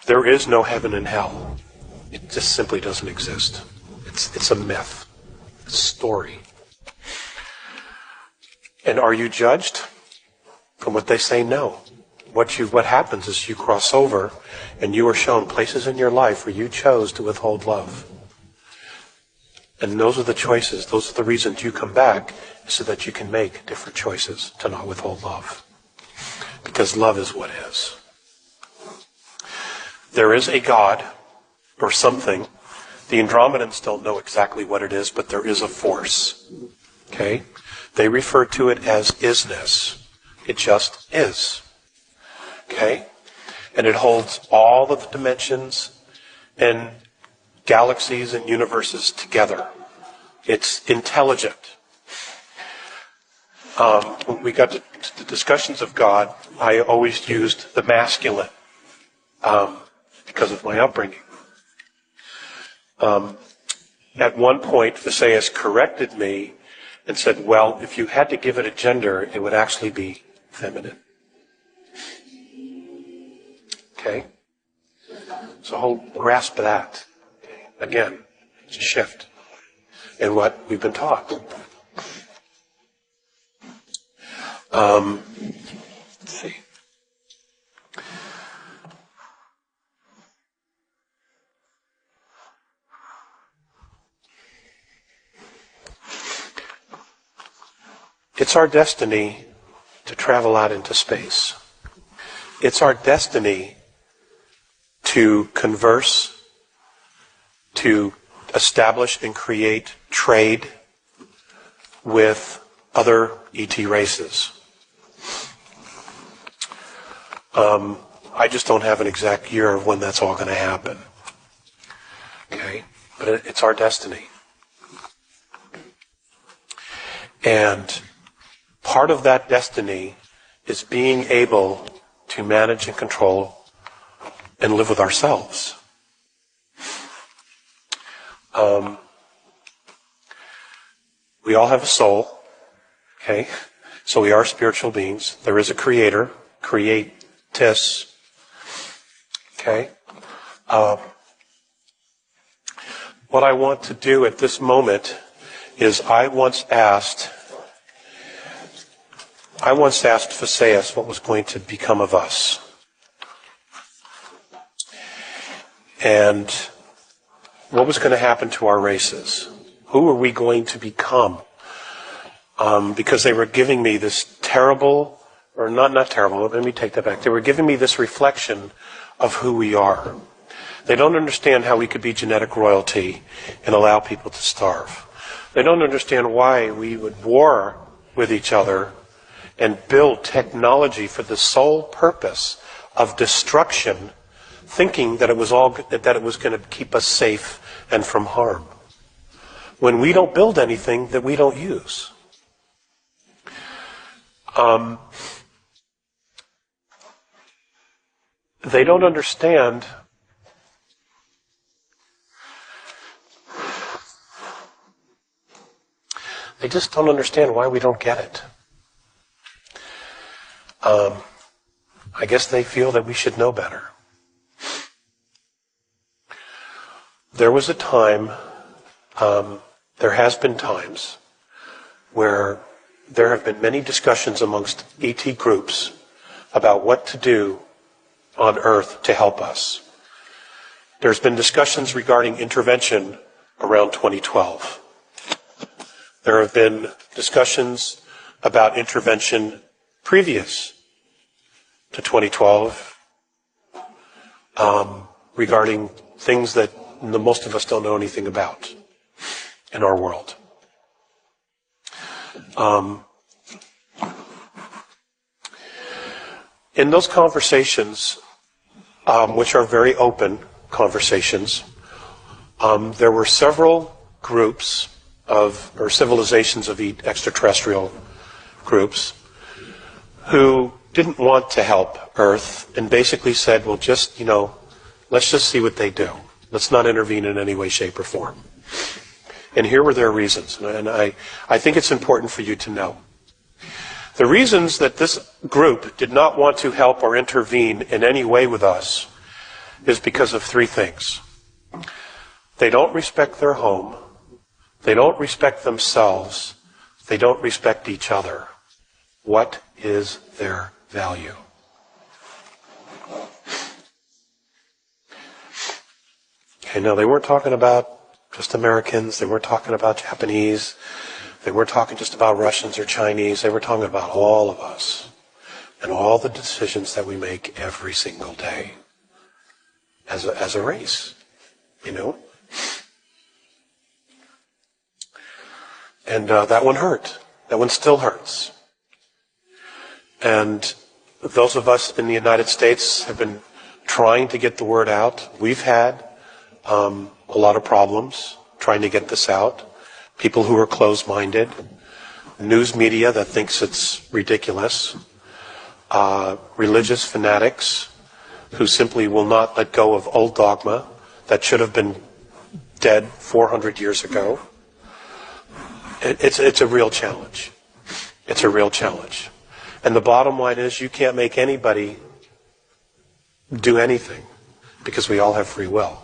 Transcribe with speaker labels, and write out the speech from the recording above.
Speaker 1: There is no heaven and hell. It just simply doesn't exist. It's a myth. It's a story. And are you judged? From what they say, no. What happens is you cross over and you are shown places in your life where you chose to withhold love. And those are the choices. Those are the reasons you come back, so that you can make different choices to not withhold love. Because love is what is. There is a God or something. The Andromedans don't know exactly what it is, but there is a force. Okay? They refer to it as isness. It just is. Okay? And it holds all of the dimensions and galaxies and universes together. It's intelligent. When we got to the discussions of God, I always used the masculine because of my upbringing. At one point, Visayas corrected me and said, well, if you had to give it a gender, it would actually be feminine. Okay? So hold grasp of that. Again, it's a shift in what we've been taught. Let's see. It's our destiny to travel out into space. It's our destiny to converse, to establish and create trade with other ET races. I just don't have an exact year of when that's all going to happen. Okay? But it's our destiny. And part of that destiny is being able to manage and control and live with ourselves. We all have a soul. Okay? So we are spiritual beings. There is a creator, creatus. Okay? What I want to do at this moment is I once asked Visayas what was going to become of us. And what was going to happen to our races? Who were we going to become? Because they were giving me this terrible, or not terrible, let me take that back. They were giving me this reflection of who we are. They don't understand how we could be genetic royalty and allow people to starve. They don't understand why we would war with each other and build technology for the sole purpose of destruction, thinking that it was going to keep us safe and from harm. When we don't build anything that we don't use. They don't understand They just don't understand why we don't get it. I guess they feel that we should know better. There was a time, there has been times, where there have been many discussions amongst ET groups about what to do on Earth to help us. There's been discussions regarding intervention around 2012. There have been discussions about intervention previous to 2012 regarding things that most of us don't know anything about in our world. In those conversations, which are very open conversations, there were several groups or civilizations of extraterrestrial groups who didn't want to help Earth and basically said, well, let's just see what they do. Let's not intervene in any way, shape, or form. And here were their reasons, and I think it's important for you to know. The reasons that this group did not want to help or intervene in any way with us is because of three things. They don't respect their home. They don't respect themselves. They don't respect each other. What is their value? Okay, now they weren't talking about just Americans. They weren't talking about Japanese. They weren't talking just about Russians or Chinese. They were talking about all of us and all the decisions that we make every single day as a race, you know. And that one hurt. That one still hurts. And those of us in the United States have been trying to get the word out. We've had a lot of problems trying to get this out. People who are closed-minded, news media that thinks it's ridiculous, religious fanatics who simply will not let go of old dogma that should have been dead 400 years ago. It's a real challenge. It's a real challenge. And the bottom line is you can't make anybody do anything because we all have free will.